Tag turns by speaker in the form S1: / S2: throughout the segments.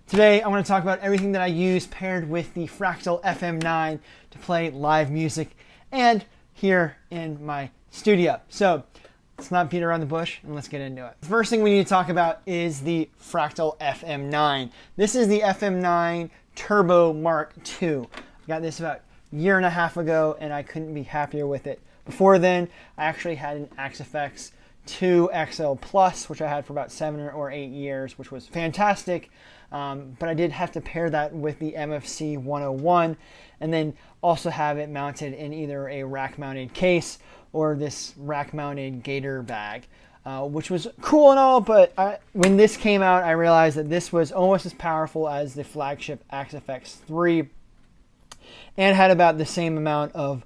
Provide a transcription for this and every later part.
S1: Today I want to talk about everything that I use paired with the Fractal FM9 to play live music and here in my studio. So let's not beat around the bush and let's get into it. The first thing we need to talk about is the Fractal FM9. This is the FM9 Turbo Mark II. I got this about a year and a half ago and I couldn't be happier with it. Before then, I actually had an Axe-Fx 2 XL Plus, which I had for about 7 or 8 years, which was fantastic. But I did have to pair that with the MFC 101 and then also have it mounted in either a rack-mounted case or this rack-mounted gator bag, which was cool and all, but when this came out, I realized that this was almost as powerful as the flagship Axe-Fx 3 and had about the same amount of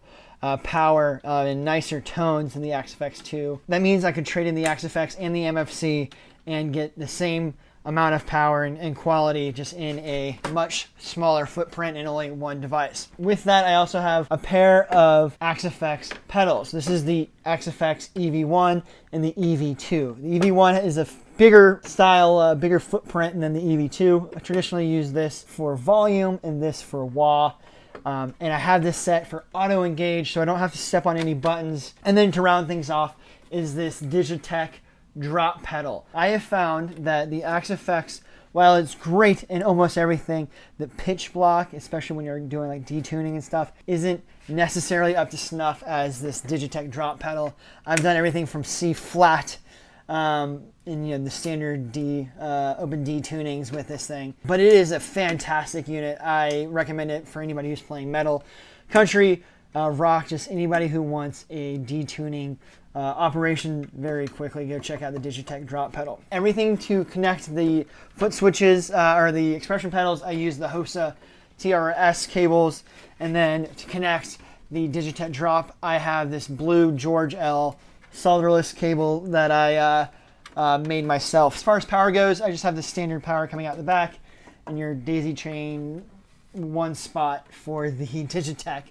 S1: power and nicer tones than the Axe-Fx 2. That means I could trade in the Axe-Fx and the MFC and get the same amount of power and quality just in a much smaller footprint and only one device. With that, I also have a pair of Axe-Fx pedals. This is the Axe-Fx EV1 and the EV2. The EV1 is a bigger style, bigger footprint than the EV2. I traditionally use this for volume and this for wah. And I have this set for auto engage so I don't have to step on any buttons. And then to round things off is this Digitech drop pedal. I have found that the Axe-Fx, while it's great in almost everything, the pitch block, especially when you're doing like detuning and stuff, isn't necessarily up to snuff as this Digitech drop pedal. I've done everything from C flat in the standard D, open D tunings with this thing. But it is a fantastic unit. I recommend it for anybody who's playing metal, country, rock, just anybody who wants a detuning operation very quickly. Go check out the Digitech drop pedal. Everything to connect the foot switches or the expression pedals, I use the HOSA TRS cables, and then to connect the Digitech drop, I have this blue George L solderless cable that I made myself. As far as power goes, I just have the standard power coming out the back and your daisy chain one spot for the Digitech.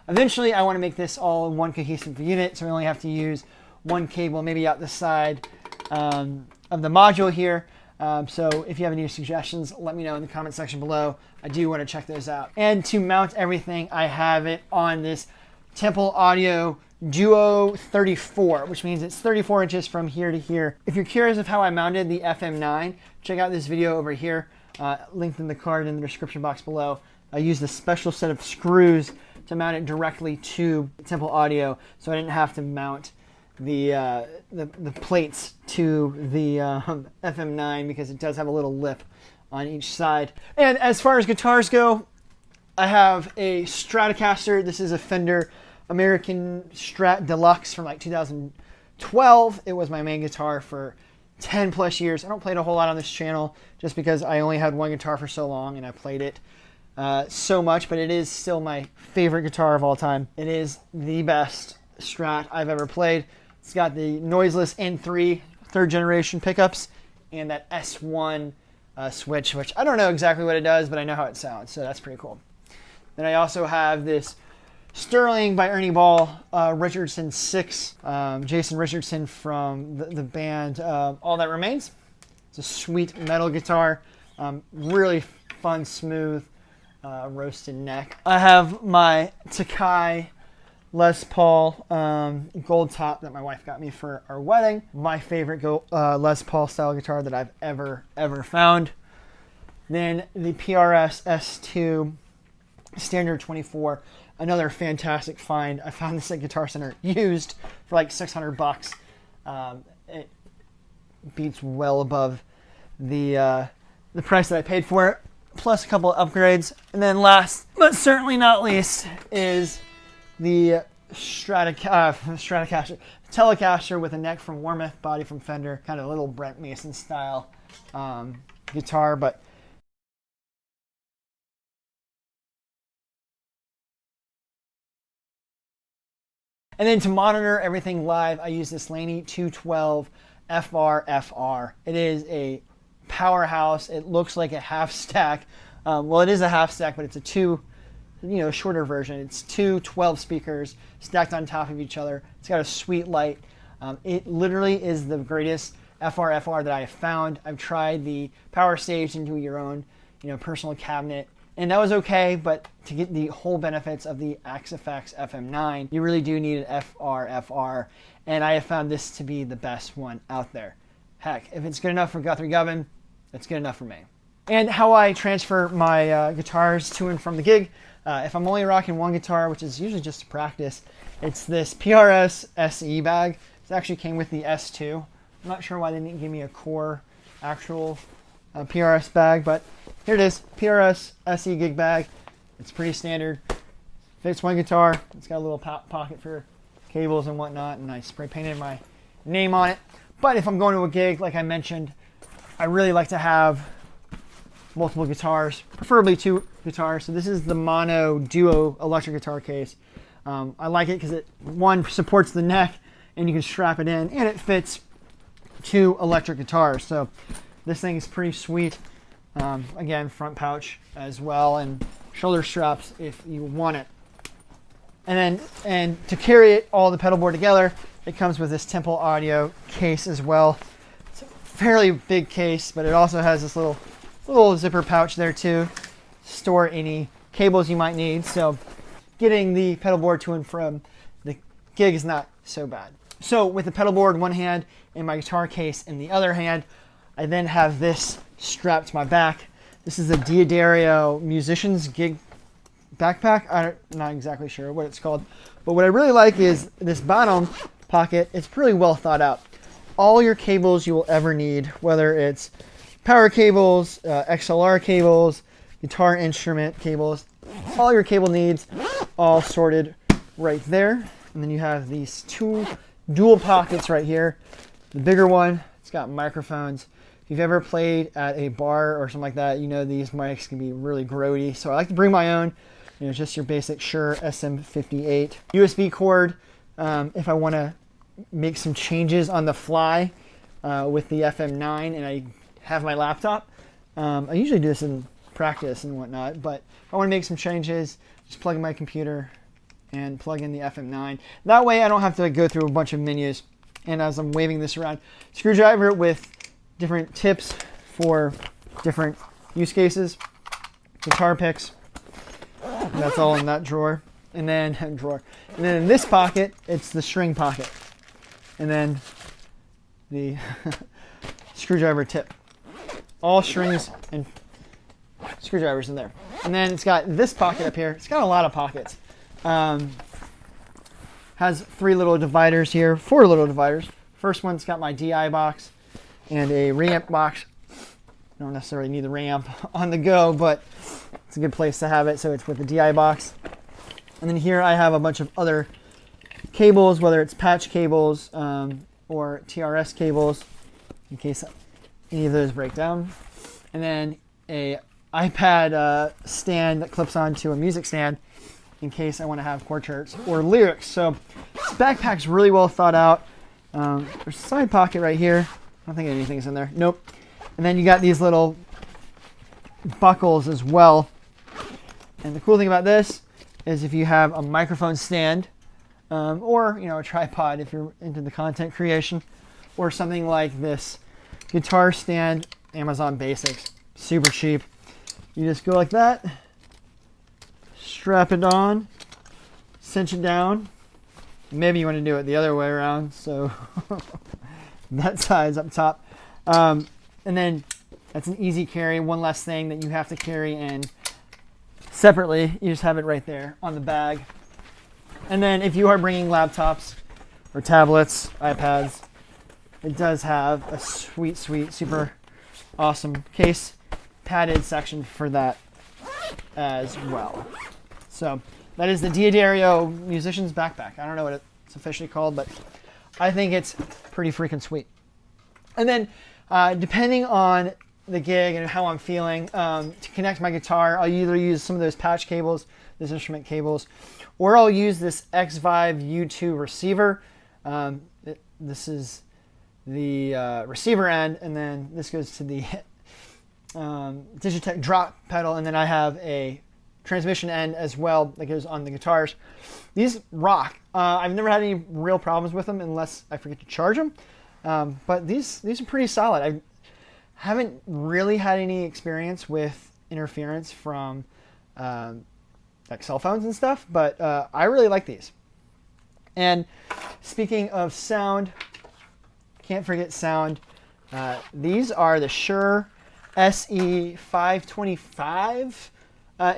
S1: Eventually, I want to make this all in one cohesive unit, so I only have to use one cable, maybe out the side of the module here. So if you have any suggestions, let me know in the comment section below. I do want to check those out. And to mount everything, I have it on this Temple Audio Duo 34, which means it's 34 inches from here to here. If you're curious of how I mounted the FM9, check out this video over here, linked in the card in the description box below. I used a special set of screws to mount it directly to Temple Audio, so I didn't have to mount the plates to the FM9 because it does have a little lip on each side. And as far as guitars go, I have a Stratocaster. This is a Fender American Strat Deluxe from like 2012. It was my main guitar for 10 plus years. I don't play it a whole lot on this channel just because I only had one guitar for so long and I played it so much, but it is still my favorite guitar of all time. It is the best Strat I've ever played. It's got the noiseless N3 third generation pickups and that S1 switch, which I don't know exactly what it does, but I know how it sounds, so that's pretty cool. Then I also have this Sterling by Ernie Ball, Richardson 6, Jason Richardson from the band All That Remains. It's a sweet metal guitar, really fun, smooth, roasted neck. I have my Takai Les Paul gold top that my wife got me for our wedding. My favorite Les Paul style guitar that I've ever found. Then the PRS S2 Standard 24. Another fantastic find. I found this at Guitar Center used for like $600. It beats well above the price that I paid for it, plus a couple of upgrades. And then last, but certainly not least, is the Stratocaster, Telecaster with a neck from Warmoth, body from Fender, kind of a little Brent Mason style guitar, but and then to monitor everything live, I use this Laney 212 FR. It is a powerhouse. It looks like a half stack. Well, it is a half stack, but it's a shorter version. It's two 12 speakers stacked on top of each other. It's got a sweet light. It literally is the greatest FR that I have found. I've tried the Power Stage and do your own personal cabinet. And that was okay, but to get the whole benefits of the Axe-Fx FM9, you really do need an FR. And I have found this to be the best one out there. Heck, if it's good enough for Guthrie Govan, it's good enough for me. And how I transfer my guitars to and from the gig, if I'm only rocking one guitar, which is usually just to practice, it's this PRS SE bag. It actually came with the S2. I'm not sure why they didn't give me a core actual PRS bag, but here it is, PRS SE gig bag. It's pretty standard. Fits one guitar. It's got a little pocket for cables and whatnot, and I spray painted my name on it. But if I'm going to a gig, like I mentioned, I really like to have multiple guitars, preferably 2 guitars. So this is the Mono Duo electric guitar case. I like it because one supports the neck and you can strap it in, and it fits 2 electric guitars. So this thing is pretty sweet. Again, front pouch as well, and shoulder straps if you want it. And to carry it all the pedal board together, it comes with this Temple Audio case as well. It's a fairly big case, but it also has this little zipper pouch there too. Store any cables you might need. So getting the pedal board to and from the gig is not so bad. So with the pedal board in one hand and my guitar case in the other hand, I then have this strapped to my back. This is a D'Addario Musician's Gig backpack. I'm not exactly sure what it's called, but what I really like is this bottom pocket. It's pretty well thought out. All your cables you will ever need, whether it's power cables, XLR cables, guitar instrument cables, all your cable needs, all sorted right there. And then you have these 2 dual pockets right here. The bigger one, it's got microphones. If you've ever played at a bar or something like that, you know these mics can be really grody. So I like to bring my own, just your basic Shure SM58. USB cord, if I want to make some changes on the fly with the FM9 and I have my laptop. I usually do this in practice and whatnot, but if I want to make some changes, just plug in my computer and plug in the FM9. That way I don't have to go through a bunch of menus. And as I'm waving this around, screwdriver with different tips for different use cases, guitar picks, that's all in that drawer. And then in this pocket, it's the string pocket. And then the screwdriver tip. All strings and screwdrivers in there. And then it's got this pocket up here. It's got a lot of pockets. Has 3 little dividers here, 4 little dividers. First one's got my DI box and a reamp box. I don't necessarily need the reamp on the go, but it's a good place to have it. So it's with the DI box. And then here I have a bunch of other cables, whether it's patch cables or TRS cables, in case any of those break down. And then a iPad stand that clips onto a music stand in case I want to have chord charts or lyrics. So this backpack's really well thought out. There's a side pocket right here. I don't think anything's in there. Nope. And then you got these little buckles as well. And the cool thing about this is if you have a microphone stand or a tripod if you're into the content creation, or something like this guitar stand, Amazon Basics, super cheap. You just go like that, strap it on, cinch it down. Maybe you want to do it the other way around, so that side's up top. And then that's an easy carry, one less thing that you have to carry in separately. You just have it right there on the bag. And then if you are bringing laptops or tablets, iPads, it does have a sweet, super awesome case padded section for that as well. So that is the D'Addario Musician's Backpack. I don't know what it's officially called, but I think it's pretty freaking sweet. And then depending on the gig and how I'm feeling, to connect my guitar, I'll either use some of those patch cables, those instrument cables, or I'll use this X-Vibe U2 receiver. This is the receiver end, and then this goes to the Digitech drop pedal, and then I have a transmission end as well that goes on the guitars. These rock. I've never had any real problems with them unless I forget to charge them, but these are pretty solid. I haven't really had any experience with interference from like cell phones and stuff, but I really like these. And speaking of sound, can't forget sound. These are the Shure SE525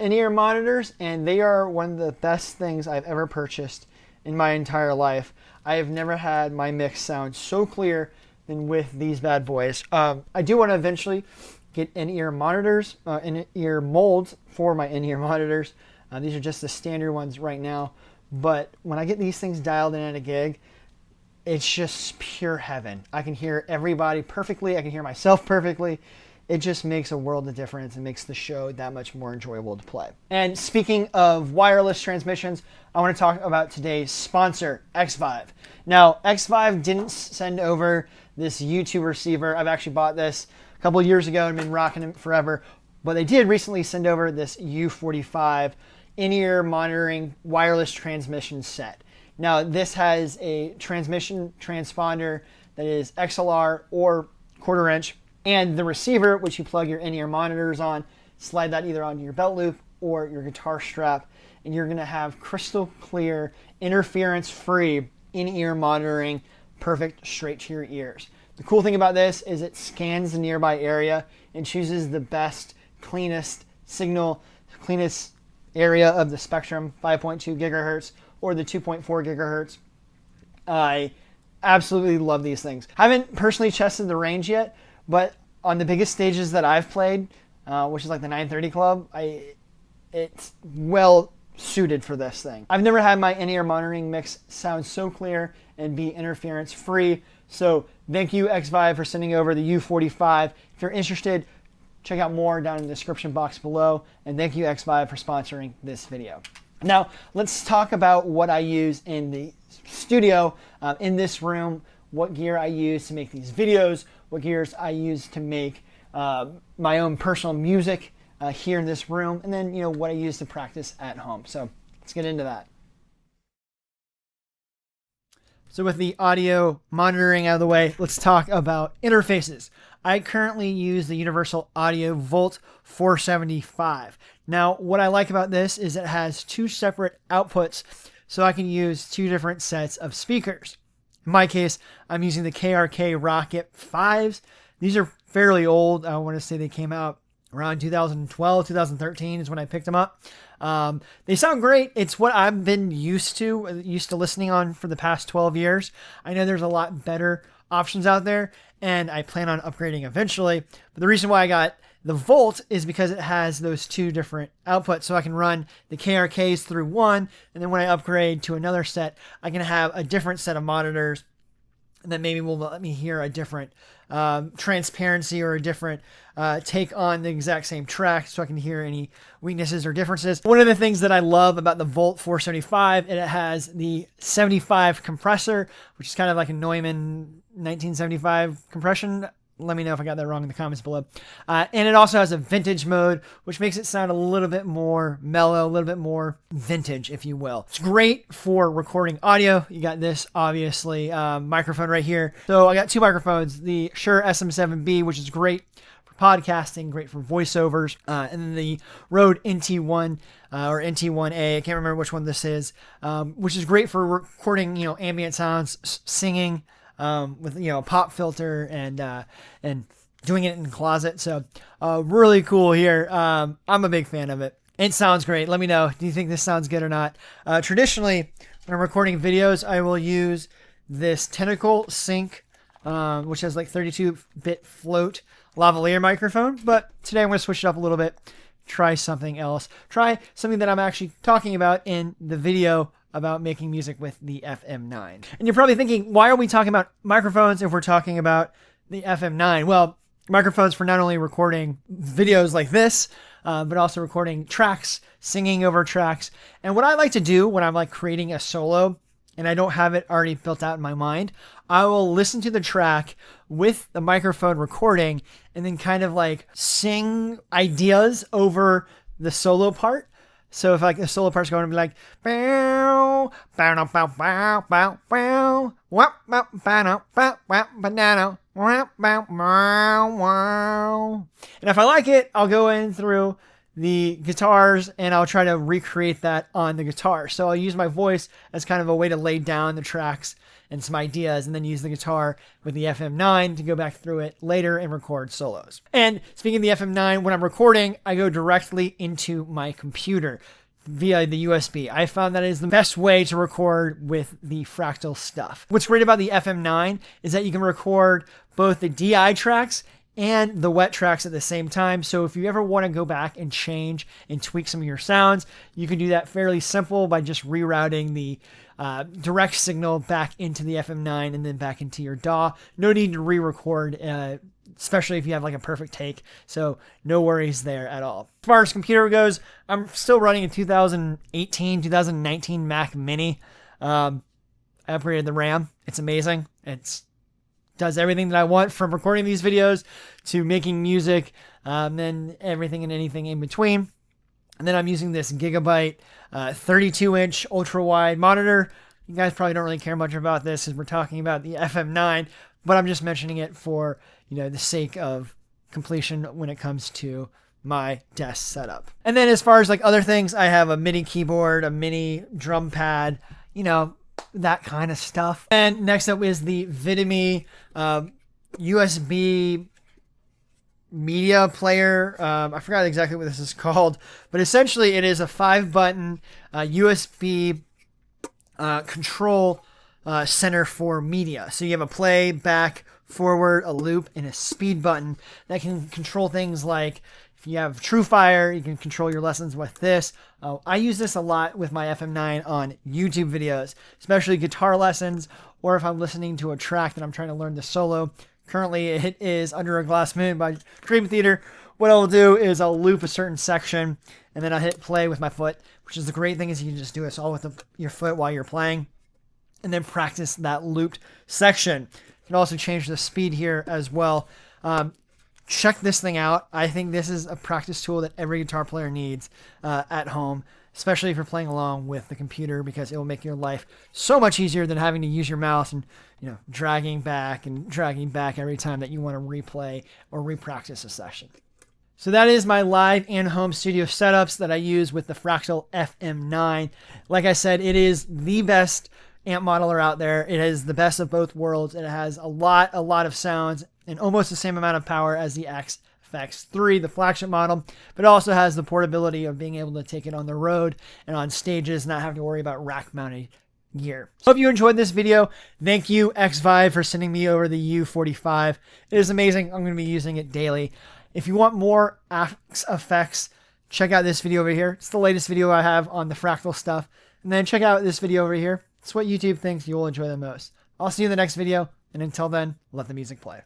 S1: in-ear monitors, and they are one of the best things I've ever purchased in my entire life. I have never had my mix sound so clear than with these bad boys. I do want to eventually get in-ear monitors, in-ear molds for my in-ear monitors. These are just the standard ones right now. But when I get these things dialed in at a gig, it's just pure heaven. I can hear everybody perfectly. I can hear myself perfectly. It just makes a world of difference and makes the show that much more enjoyable to play. And speaking of wireless transmissions, I want to talk about today's sponsor, X5. Now, X5 didn't send over this YouTube receiver. I've actually bought this a couple of years ago and been rocking it forever. But they did recently send over this U45 in-ear monitoring wireless transmission set. Now, this has a transmission transponder that is XLR or quarter inch, and the receiver, which you plug your in-ear monitors on, slide that either onto your belt loop or your guitar strap, and you're going to have crystal clear, interference-free in-ear monitoring, perfect straight to your ears. The cool thing about this is it scans the nearby area and chooses the best, cleanest signal, cleanest area of the spectrum, 5.2 gigahertz or the 2.4 gigahertz. I absolutely love these things. I haven't personally tested the range yet, but on the biggest stages that I've played, which is like the 930 Club, it's well suited for this thing. I've never had my in-ear monitoring mix sound so clear and be interference free. So thank you, X5, for sending over the U45. If you're interested, check out more down in the description box below. And thank you, X5, for sponsoring this video. Now, let's talk about what I use in the studio, in this room, what gear I use to make these videos, what gears I use to make my own personal music here in this room, and then what I use to practice at home. So let's get into that. So with the audio monitoring out of the way, let's talk about interfaces. I currently use the Universal Audio Volt 475. Now, what I like about this is it has two separate outputs, so I can use two different sets of speakers. In my case, I'm using the KRK Rocket 5s. These are fairly old. I want to say they came out around 2012, 2013 is when I picked them up. They sound great. It's what I've been used to listening on for the past 12 years. I know there's a lot better options out there, and I plan on upgrading eventually. But the reason why I got the Volt is because it has those two different outputs, so I can run the KRKs through one, and then when I upgrade to another set, I can have a different set of monitors, and then maybe will let me hear a different transparency or a different take on the exact same track, so I can hear any weaknesses or differences. One of the things that I love about the Volt 475, it has the 75 compressor, which is kind of like a Neumann 1975 compression. Let me know if I got that wrong in the comments below. And it also has a vintage mode, which makes it sound a little bit more mellow, a little bit more vintage, if you will. It's great for recording audio. You got this, obviously, microphone right here. So I got two microphones, the Shure SM7B, which is great for podcasting, great for voiceovers, and then the Rode NT1 or NT1A, I can't remember which one this is, which is great for recording, ambient sounds, singing, with a pop filter and doing it in the closet. So really cool here. I'm a big fan of it. It sounds great. Let me know. Do you think this sounds good or not? Traditionally, when I'm recording videos, I will use this Tentacle Sync, which has like 32-bit float lavalier microphone. But today I'm going to switch it up a little bit. Try something else. Try something that I'm actually talking about in the video about making music with the FM9. And you're probably thinking, why are we talking about microphones if we're talking about the FM9? Well, microphones for not only recording videos like this, but also recording tracks, singing over tracks. And what I like to do when I'm like creating a solo and I don't have it already built out in my mind, I will listen to the track with the microphone recording and then kind of like sing ideas over the solo part. So if like a solo part's going to be like, bow, bow, bow, bow, bow, bow, wap, bow, bow, bow, bow, banana, wap, bow, wow, wow. And if I like it, I'll go in through the guitars and I'll try to recreate that on the guitar. So I'll use my voice as kind of a way to lay down the tracks and some ideas, and then use the guitar with the FM9 to go back through it later and record solos. And speaking of the FM9, when I'm recording, I go directly into my computer via the USB. I found that is the best way to record with the Fractal stuff. What's great about the FM9 is that you can record both the DI tracks and the wet tracks at the same time. So if you ever want to go back and change and tweak some of your sounds, you can do that fairly simple by just rerouting the direct signal back into the FM9 and then back into your DAW. No need to re-record, especially if you have like a perfect take. So no worries there at all. As far as computer goes, I'm still running a 2018, 2019 Mac Mini. I upgraded the RAM. It's amazing. It's does everything that I want, from recording these videos to making music, and everything and anything in between. And then I'm using this Gigabyte 32-inch ultra-wide monitor. You guys probably don't really care much about this as we're talking about the FM9, but I'm just mentioning it for, the sake of completion when it comes to my desk setup. And then as far as like other things, I have a mini keyboard, a mini drum pad, that kind of stuff. And next up is the Vidimi USB media player. I forgot exactly what this is called, but essentially it is a 5-button USB control center for media. So you have a play, back, forward, a loop, and a speed button that can control things like, if you have TrueFire, you can control your lessons with this. I use this a lot with my FM9 on YouTube videos, especially guitar lessons, or if I'm listening to a track that I'm trying to learn the solo. Currently, it is Under a Glass Moon by Dream Theater. What I'll do is I'll loop a certain section, and then I'll hit play with my foot, which is the great thing is you can just do this all with your foot while you're playing, and then practice that looped section. You can also change the speed here as well. Check this thing out. I think this is a practice tool that every guitar player needs at home, especially if you're playing along with the computer, because it will make your life so much easier than having to use your mouse and dragging back every time that you want to replay or repractice a session. So that is my live and home studio setups that I use with the Fractal FM9. Like I said, it is the best amp modeler out there. It has the best of both worlds. It has a lot of sounds and almost the same amount of power as the FX3, the flagship model, but it also has the portability of being able to take it on the road and on stages, not having to worry about rack mounted gear. Hope you enjoyed this video. Thank you, X-Vibe, for sending me over the U45. It is amazing. I'm going to be using it daily. If you want more effects, check out this video over here. It's the latest video I have on the Fractal stuff. And then check out this video over here. It's what YouTube thinks you will enjoy the most. I'll see you in the next video, and until then, let the music play.